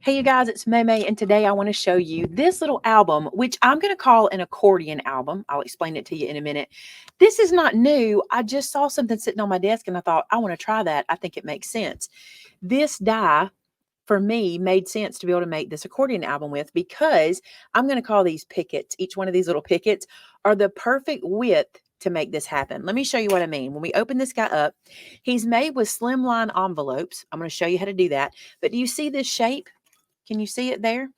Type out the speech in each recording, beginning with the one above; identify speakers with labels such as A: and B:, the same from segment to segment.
A: Hey you guys, it's Maymay, and today I want to show you this little album, which I'm going to call an accordion album. I'll explain it to you in a minute. This is not new. I just saw something sitting on my desk and I thought, I want to try that. I think it makes sense. This die, for me, made sense to be able to make this accordion album with because I'm going to call these pickets. Each one of these little pickets are the perfect width to make this happen. Let me show you what I mean. When we open this guy up, he's made with slimline envelopes. I'm going to show you how to do that. But do you see this shape? Can you see it there?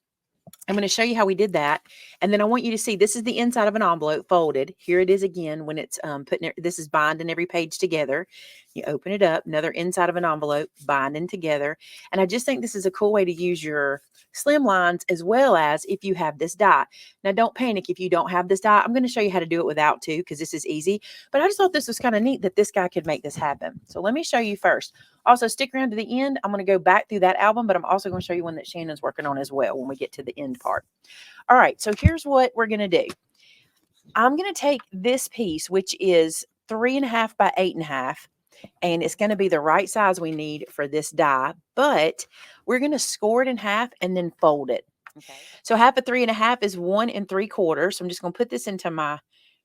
A: I'm going to show you how we did that. And then I want you to see, this is the inside of an envelope folded. Here it is again when it's putting it, this is binding every page together. You open it up, another inside of an envelope, binding together. And I just think this is a cool way to use your slim lines as well as if you have this die. Now don't panic if you don't have this die. I'm going to show you how to do it without too, because this is easy. But I just thought this was kind of neat that this guy could make this happen. So let me show you first. Also, stick around to the end. I'm going to go back through that album, but I'm also going to show you one that Shannon's working on as well when we get to the end part. All right, so here's what we're going to do. I'm going to take this piece, which is 3.5 by 8.5, and it's going to be the right size we need for this die, but we're going to score it in half and then fold it. Okay. So half of 3.5 is 1 3/4. So I'm just going to put this into my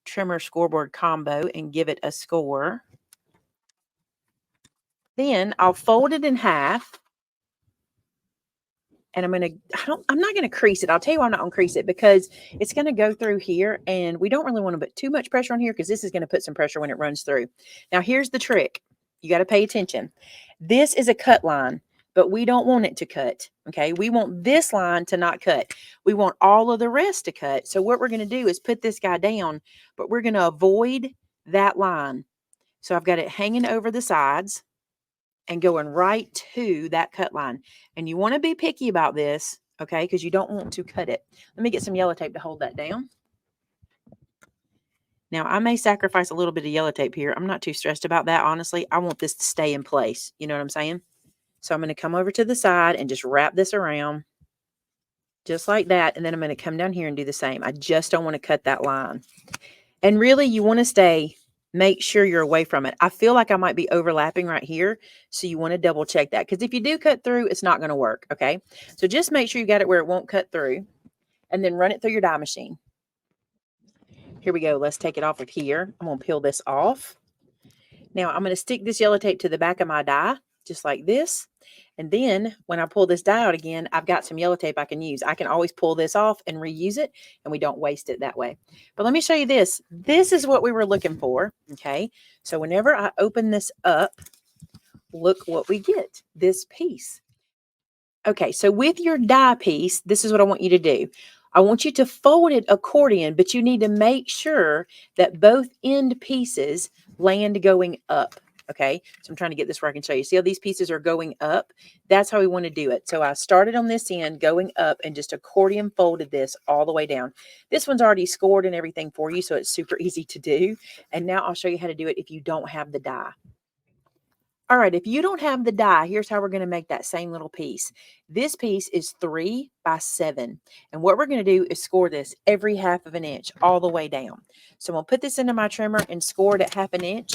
A: trimmer scoreboard combo and give it a score. Then I'll fold it in half. And I'm not going to crease it. I'll tell you why I'm not going to crease it, because it's going to go through here and we don't really want to put too much pressure on here because this is going to put some pressure when it runs through. Now, here's the trick. You got to pay attention. This is a cut line, but we don't want it to cut. Okay. We want this line to not cut. We want all of the rest to cut. So what we're going to do is put this guy down, but we're going to avoid that line. So I've got it hanging over the sides and going right to that cut line. And you want to be picky about this, okay, because you don't want to cut it. Let me get some yellow tape to hold that down. Now, I may sacrifice a little bit of yellow tape here. I'm not too stressed about that, honestly. I want this to stay in place. You know what I'm saying? So I'm going to come over to the side and just wrap this around just like that. And then I'm going to come down here and do the same. I just don't want to cut that line. And really, you want to make sure you're away from it. I feel like I might be overlapping right here. So you want to double check that, because if you do cut through, it's not going to work. Okay. So just make sure you got it where it won't cut through, and then run it through your die machine. Here we go. Let's take it off of here. I'm going to peel this off. Now I'm going to stick this yellow tape to the back of my die, just like this. And then when I pull this die out again, I've got some yellow tape I can use. I can always pull this off and reuse it, and we don't waste it that way. But let me show you this. This is what we were looking for. Okay. So whenever I open this up, look what we get, this piece. Okay. So with your die piece, this is what I want you to do. I want you to fold it accordion, but you need to make sure that both end pieces land going up. Okay, so I'm trying to get this where I can show you. See how these pieces are going up? That's how we want to do it. So I started on this end going up and just accordion folded this all the way down. This one's already scored and everything for you, so it's super easy to do. And now I'll show you how to do it if you don't have the die. All right, if you don't have the die, here's how we're going to make that same little piece. This piece is 3 by 7. And what we're going to do is score this every 1/2 inch all the way down. So I'm going to put this into my trimmer and score it at 1/2 inch.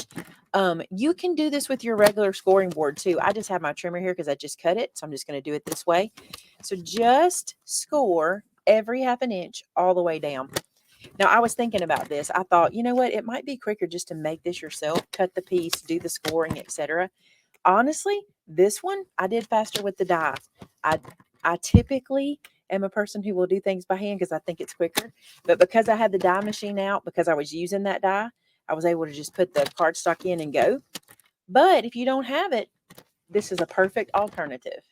A: You can do this with your regular scoring board too. I just have my trimmer here because I just cut it. So I'm just going to do it this way. So just score every 1/2 inch all the way down. Now, I was thinking about this. I thought, you know what? It might be quicker just to make this yourself, cut the piece, do the scoring, etc. Honestly, this one I did faster with the die. I typically am a person who will do things by hand because I think it's quicker. But because I had the die machine out, because I was using that die, I was able to just put the cardstock in and go. But if you don't have it, this is a perfect alternative.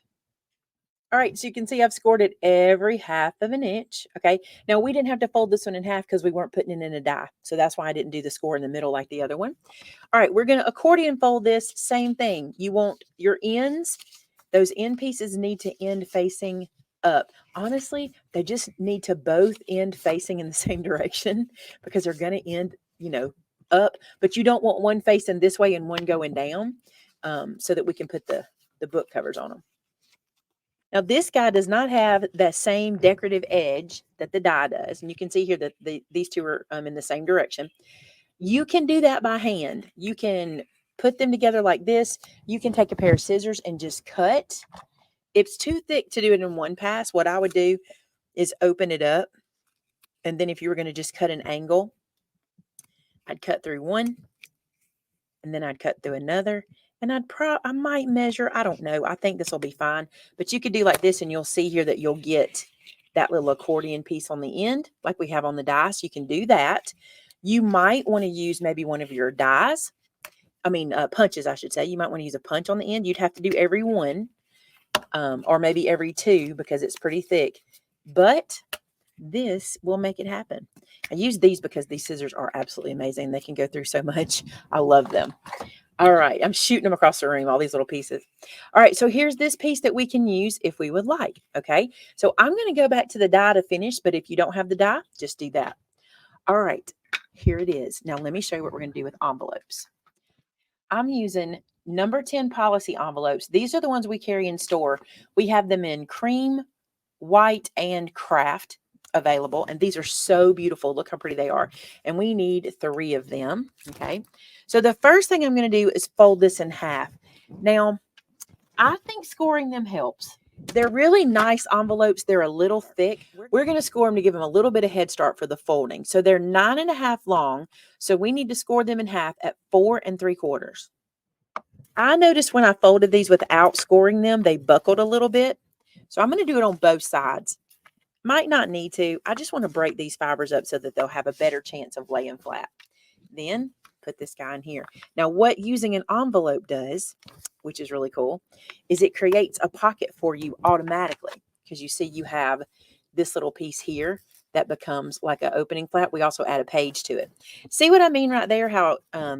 A: All right, so you can see I've scored it every 1/2 inch. Okay, now we didn't have to fold this one in half because we weren't putting it in a die. So that's why I didn't do the score in the middle like the other one. All right, we're going to accordion fold this, same thing. You want your ends, those end pieces need to end facing up. Honestly, they just need to both end facing in the same direction because they're going to end, up. But you don't want one facing this way and one going down, so that we can put the book covers on them. Now, this guy does not have that same decorative edge that the die does. And you can see here that these two are in the same direction. You can do that by hand. You can put them together like this. You can take a pair of scissors and just cut If it's too thick to do it in one pass, what I would do is open it up. And then if you were going to just cut an angle, I'd cut through one, and then I'd cut through another, and I might measure, I don't know. I think this will be fine. But you could do like this, and you'll see here that you'll get that little accordion piece on the end, like we have on the dice. You can do that. You might want to use maybe one of your dies. Punches, I should say. You might want to use a punch on the end. You'd have to do every one, or maybe every two, because it's pretty thick. But this will make it happen. I use these because these scissors are absolutely amazing. They can go through so much. I love them. All right, I'm shooting them across the room, all these little pieces. All right, so here's this piece that we can use if we would like, okay? So I'm going to go back to the die to finish, but if you don't have the die, just do that. All right, here it is. Now let me show you what we're going to do with envelopes. I'm using number 10 policy envelopes. These are the ones we carry in store. We have them in cream, white, and craft available, and these are so beautiful. Look how pretty they are. And we need 3 of them. Okay, so the first thing I'm going to do is fold this in half. Now I think scoring them helps. They're really nice envelopes. They're a little thick. We're going to score them to give them a little bit of head start for the folding. So they're 9.5 long, so we need to score them in half at 4 3/4. I noticed when I folded these without scoring them, they buckled a little bit. So I'm going to do it on both sides. Might not need to. I just want to break these fibers up so that they'll have a better chance of laying flat. Then put this guy in here. Now, what using an envelope does, which is really cool, is it creates a pocket for you automatically, because you see you have this little piece here that becomes like an opening flap. We also add a page to it. See what I mean right there? How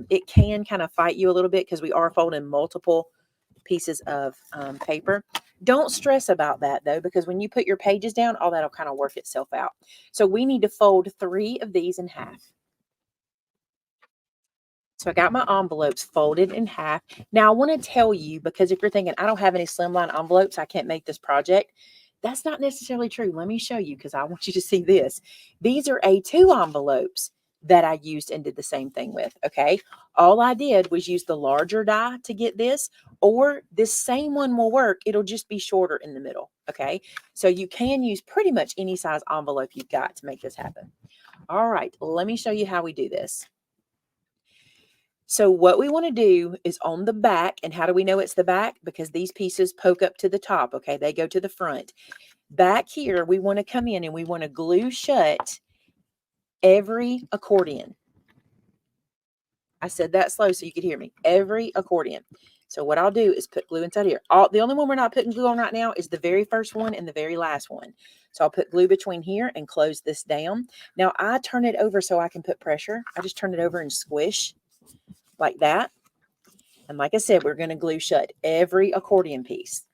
A: it can kind of fight you a little bit because we are folding multiple pieces of paper. Don't stress about that though, because when you put your pages down, all that'll kind of work itself out. So we need to fold 3 of these in half. So I got my envelopes folded in half. Now I want to tell you, because if you're thinking, I don't have any slimline envelopes, I can't make this project. That's not necessarily true. Let me show you, because I want you to see this. These are A2 envelopes that I used and did the same thing with, okay? All I did was use the larger die to get this, or this same one will work. It'll just be shorter in the middle, okay? So you can use pretty much any size envelope you've got to make this happen. All right, let me show you how we do this. So what we want to do is on the back, and how do we know it's the back? Because these pieces poke up to the top, okay? They go to the front. Back here, we want to come in and we want to glue shut every accordion. I said that slow so you could hear me. Every accordion. So what I'll do is put glue inside here. The only one we're not putting glue on right now is the very first one and the very last one. So I'll put glue between here and close this down. Now I turn it over so I can put pressure. I just turn it over and squish like that. And like I said, we're going to glue shut every accordion piece.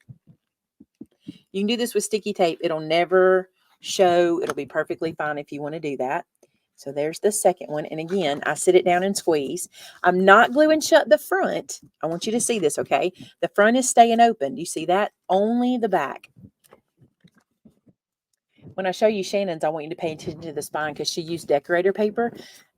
A: You can do this with sticky tape. It'll never show. It'll be perfectly fine if you want to do that. So there's the second one. And again, I sit it down and squeeze. I'm not gluing shut the front. I want you to see this, okay? The front is staying open. Do you see that? Only the back. When I show you Shannon's, I want you to pay attention to the spine, because she used decorator paper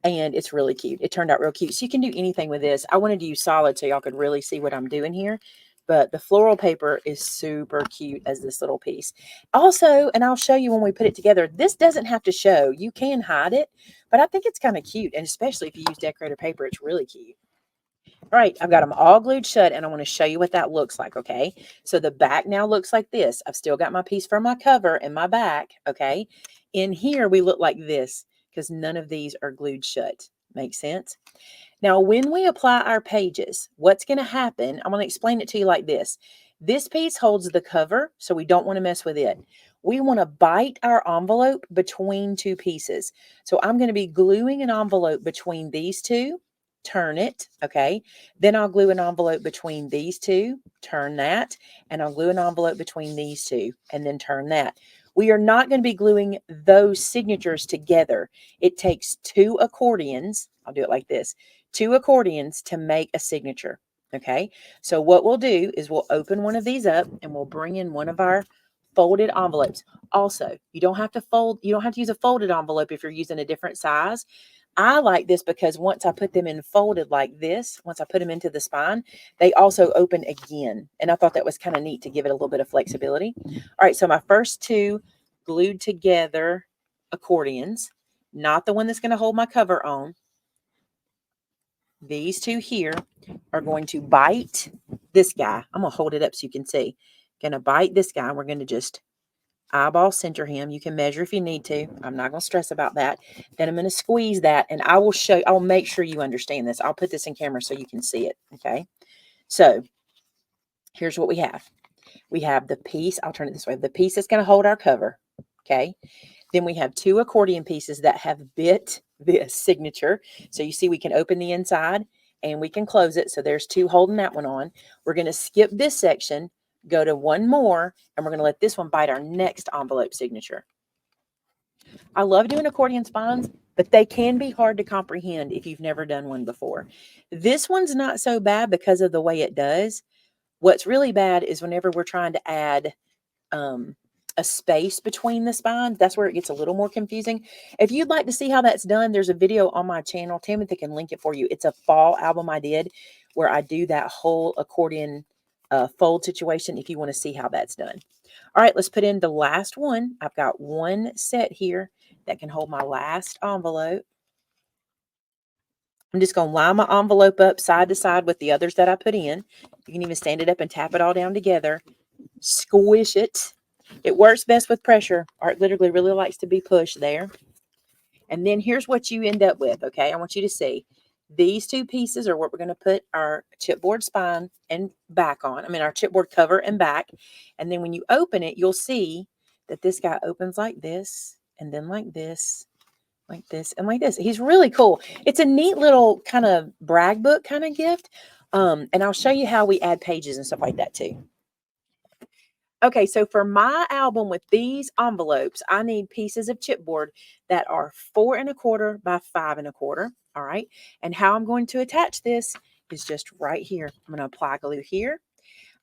A: and it's really cute. It turned out real cute. So you can do anything with this. I wanted to use solid so y'all could really see what I'm doing here. But the floral paper is super cute as this little piece. Also, and I'll show you when we put it together, this doesn't have to show. You can hide it, but I think it's kind of cute. And especially if you use decorator paper, it's really cute. All right, I've got them all glued shut, and I want to show you what that looks like, okay? So the back now looks like this. I've still got my piece for my cover and my back, okay? In here, we look like this because none of these are glued shut. Makes sense? Now, when we apply our pages, what's going to happen, I'm going to explain it to you like this. This piece holds the cover, so we don't want to mess with it. We want to bite our envelope between 2 pieces. So I'm going to be gluing an envelope between these 2. Turn it, okay? Then I'll glue an envelope between these 2, turn that, and I'll glue an envelope between these 2, and then turn that. We are not going to be gluing those signatures together. It takes 2 accordions. I'll do it like this. 2 accordions to make a signature, okay? So what we'll do is we'll open one of these up and we'll bring in one of our folded envelopes. Also, you don't have to use a folded envelope if you're using a different size. I like this because once I put them in folded like this, once I put them into the spine, they also open again. And I thought that was kind of neat to give it a little bit of flexibility. All right, so my first two glued together accordions, not the one that's going to hold my cover on. These two here are going to bite this guy. I'm going to hold it up so you can see. Going to bite this guy. We're going to just eyeball center him. You can measure if you need to. I'm not going to stress about that. Then I'm going to squeeze that, and I'll make sure you understand this. I'll put this in camera so you can see it. Okay. So here's what we have. We have the piece. I'll turn it this way. The piece that's going to hold our cover. Okay. Then we have two accordion pieces that have bit this signature. So you see we can open the inside and we can close it. So there's two holding that one on. We're going to skip this section, go to one more, and we're going to let this one bite our next envelope signature. I love doing accordion spines, but they can be hard to comprehend if you've never done one before. This one's not so bad because of the way it does. What's really bad is whenever we're trying to add a space between the spines. That's where it gets a little more confusing. If you'd like to see how that's done, there's a video on my channel. Timothy can link it for you. It's a fall album I did where I do that whole accordion fold situation if you want to see how that's done. All right, let's put in the last one. I've got one set here that can hold my last envelope. I'm just going to line my envelope up side to side with the others that I put in. You can even stand it up and tap it all down together. Squish it. It works best with pressure. Art literally really likes to be pushed there. And then here's what you end up with, okay? I want you to see. These two pieces are what we're going to put our chipboard spine and back on. I mean, our chipboard cover and back. And then when you open it, you'll see that this guy opens like this, and then like this, and like this. He's really cool. It's a neat little kind of brag book kind of gift. And I'll show you how we add pages and stuff like that too. Okay, so for my album with these envelopes, I need pieces of chipboard that are 4 1/4 by 5 1/4. All right. And how I'm going to attach this is just right here. I'm going to apply glue here.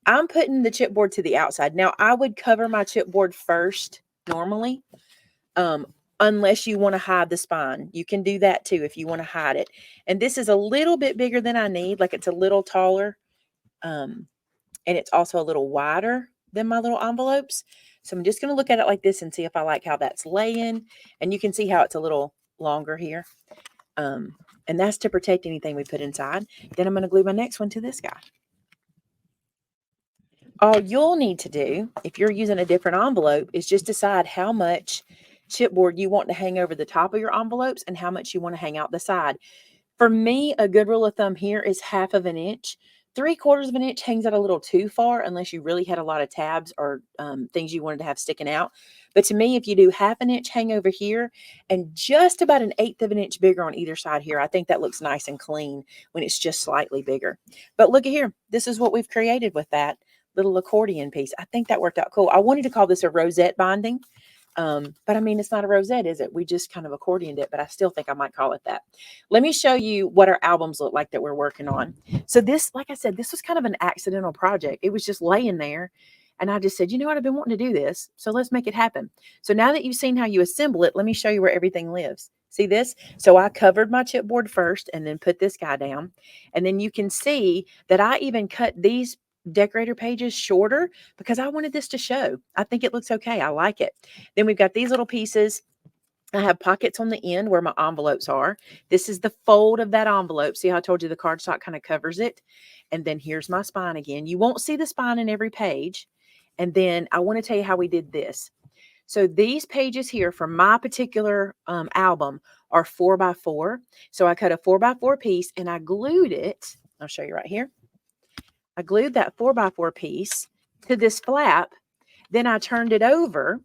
A: I'm putting the chipboard to the outside. Now, I would cover my chipboard first normally, unless you want to hide the spine. You can do that too if you want to hide it. And this is a little bit bigger than I need, like it's a little taller. And it's also a little wider than my little envelopes. So I'm just going to look at it like this and see if I like how that's laying. And you can see how it's a little longer here. And that's to protect anything we put inside. Then I'm going to glue my next one to this guy. All you'll need to do, if you're using a different envelope, is just decide how much chipboard you want to hang over the top of your envelopes and how much you want to hang out the side. For me, a good rule of thumb here is 1/2 inch. 3/4 inch hangs out a little too far unless you really had a lot of tabs or things you wanted to have sticking out. But to me, if you do 1/2 inch hang over here and just about 1/8 inch bigger on either side here, I think that looks nice and clean when it's just slightly bigger. But look at here. This is what we've created with that little accordion piece. I think that worked out cool. I wanted to call this a rosette binding. But I mean, it's not a rosette, is it? We just kind of accordioned it, but I still think I might call it that. Let me show you what our albums look like that we're working on. So this, like I said, this was kind of an accidental project. It was just laying there. And I just said, you know what? I've been wanting to do this. So let's make it happen. So now that you've seen how you assemble it, let me show you where everything lives. See this? So I covered my chipboard first and then put this guy down. And then you can see that I even cut these decorator pages shorter because I wanted this to show. I think it looks okay. I like it. Then we've got these little pieces. I have pockets on the end where my envelopes are. This is the fold of that envelope. See how I told you the cardstock kind of covers it? And then here's my spine again. You won't see the spine in every page. And then I want to tell you how we did this. So these pages here for my particular album are 4 by 4. So I cut a 4 by 4 piece and I glued it. I'll show you right here. I glued that 4 by 4 piece to this flap. Then I turned it over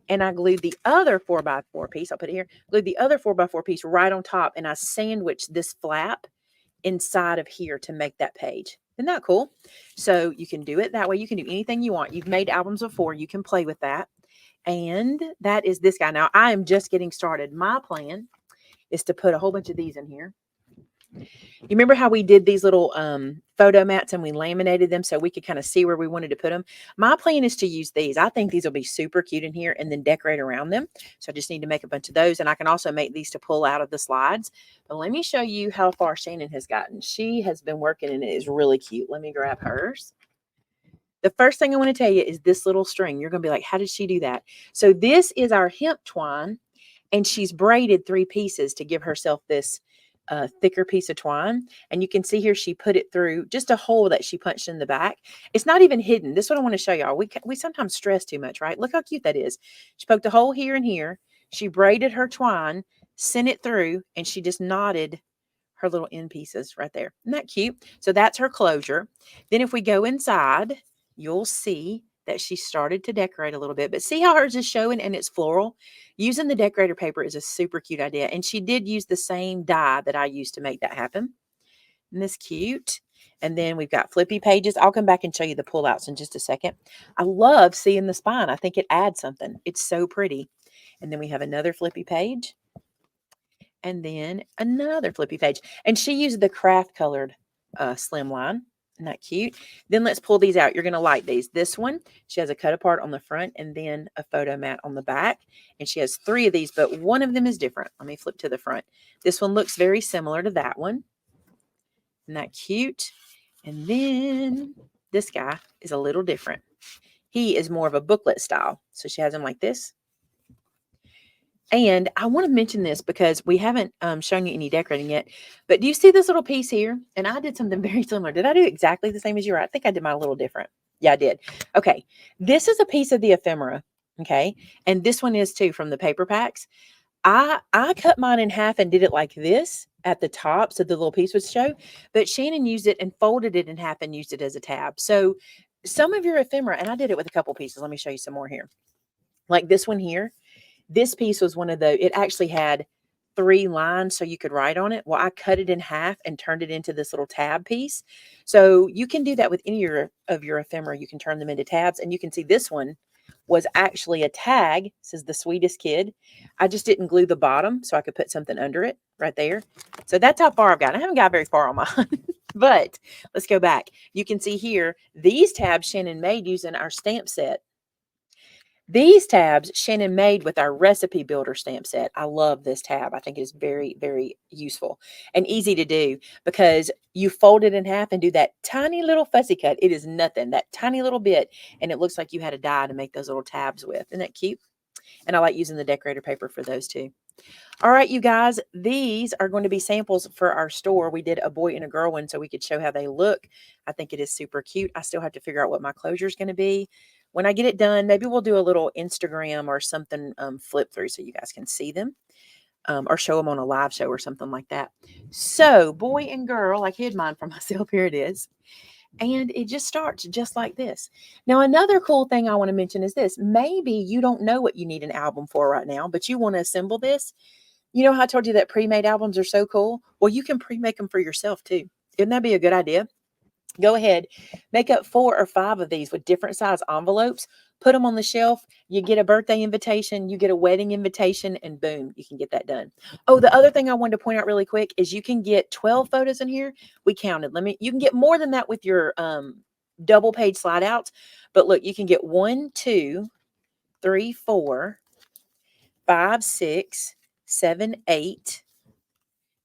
A: and I glued the other 4 by 4 piece. I'll put it here. Glued the other 4 by 4 piece right on top. And I sandwiched this flap inside of here to make that page. Isn't that cool? So you can do it that way. You can do anything you want. You've made albums before. You can play with that. And that is this guy. Now, I am just getting started. My plan is to put a whole bunch of these in here. You remember how we did these little photo mats and we laminated them so we could kind of see where we wanted to put them? My plan is to use these. I think these will be super cute in here and then decorate around them. So I just need to make a bunch of those, and I can also make these to pull out of the slides. But let me show you how far Shannon has gotten. She has been working and it is really cute. Let me grab hers. The first thing I want to tell you is this little string. You're going to be like, how did she do that? So this is our hemp twine, and she's braided 3 pieces to give herself this thicker piece of twine. And you can see here she put it through just a hole that she punched in the back. It's not even hidden. This is what I want to show y'all. We sometimes stress too much, right? Look how cute that is. She poked a hole here and here. She braided her twine, sent it through, and she just knotted her little end pieces right there. Isn't that cute? So that's her closure. Then if we go inside, you'll see that she started to decorate a little bit, but see how hers is showing and it's floral? Using the decorator paper is a super cute idea. And she did use the same die that I used to make that happen. Isn't this cute? And then we've got flippy pages. I'll come back and show you the pullouts in just a second. I love seeing the spine. I think it adds something. It's so pretty. And then we have another flippy page. And then another flippy page. And she used the craft colored slimline. Isn't that cute? Then let's pull these out. You're going to like these. This one, she has a cut apart on the front and then a photo mat on the back. And she has 3 of these, but one of them is different. Let me flip to the front. This one looks very similar to that one. Isn't that cute? And then this guy is a little different. He is more of a booklet style. So she has him like this. And I want to mention this because we haven't shown you any decorating yet. But do you see this little piece here? And I did something very similar. Did I do exactly the same as you? I think I did mine a little different. Yeah, I did. Okay. This is a piece of the ephemera. Okay. And this one is too from the paper packs. I cut mine in half and did it like this at the top so the little piece would show. But Shannon used it and folded it in half and used it as a tab. So some of your ephemera, and I did it with a couple pieces. Let me show you some more here. Like this one here. This piece was one of the, it actually had 3 lines so you could write on it. Well, I cut it in half and turned it into this little tab piece. So you can do that with any of your ephemera. You can turn them into tabs. And you can see this one was actually a tag. It says the sweetest kid. I just didn't glue the bottom so I could put something under it right there. So that's how far I've gotten. I haven't got very far on mine. But let's go back. You can see here, these tabs Shannon made using our stamp set. These tabs Shannon made with our recipe builder stamp set. I love this tab. I think it is very, very useful and easy to do because you fold it in half and do that tiny little fussy cut. It is nothing, that tiny little bit, and it looks like you had a die to make those little tabs with. Isn't that cute? And I like using the decorator paper for those too. All right, you guys, these are going to be samples for our store. We did a boy and a girl one so we could show how they look. I think it is super cute. I still have to figure out what my closure is going to be. When I get it done, maybe we'll do a little Instagram or something flip through so you guys can see them or show them on a live show or something like that. So boy and girl, I hid mine from myself. Here it is. And it just starts just like this. Now, another cool thing I want to mention is this. Maybe you don't know what you need an album for right now, but you want to assemble this. You know how I told you that pre-made albums are so cool? Well, you can pre-make them for yourself too. Wouldn't that be a good idea? Go ahead, make up 4 or 5 of these with different size envelopes, put them on the shelf. You get a birthday invitation, you get a wedding invitation, and boom, you can get that done. Oh, the other thing I wanted to point out really quick is you can get 12 photos in here. We counted. You can get more than that with your double page slide outs. But look, you can get 1, 2, 3, 4, 5, 6, 7, 8,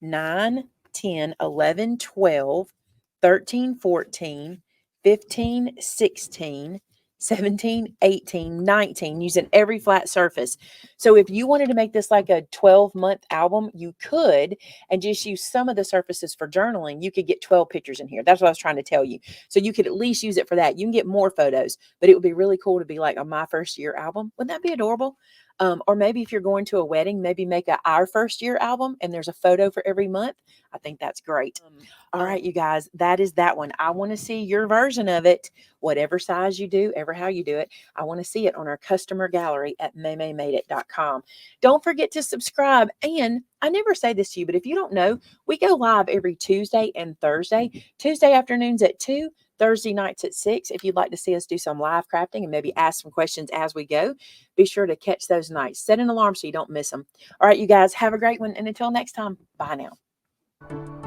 A: 9, 10, 11, 12, 13, 14, 15, 16, 17, 18, 19, using every flat surface. So if you wanted to make this like a 12-month album, you could, and just use some of the surfaces for journaling. You could get 12 pictures in here. That's what I was trying to tell you. So you could at least use it for that. You can get more photos, but it would be really cool to be like a my first year album. Wouldn't that be adorable? Or maybe if you're going to a wedding, maybe make our first year album and there's a photo for every month. I think that's great. All right, you guys, that is that one. I want to see your version of it, whatever size you do, ever how you do it. I want to see it on our customer gallery at maymaymadeit.com. Don't forget to subscribe. And I never say this to you, but if you don't know, we go live every Tuesday and Thursday. Tuesday afternoons at 2, Thursday nights at 6. If you'd like to see us do some live crafting and maybe ask some questions as we go, be sure to catch those nights. Set an alarm so you don't miss them. All right, you guys, have a great one. And until next time, bye now.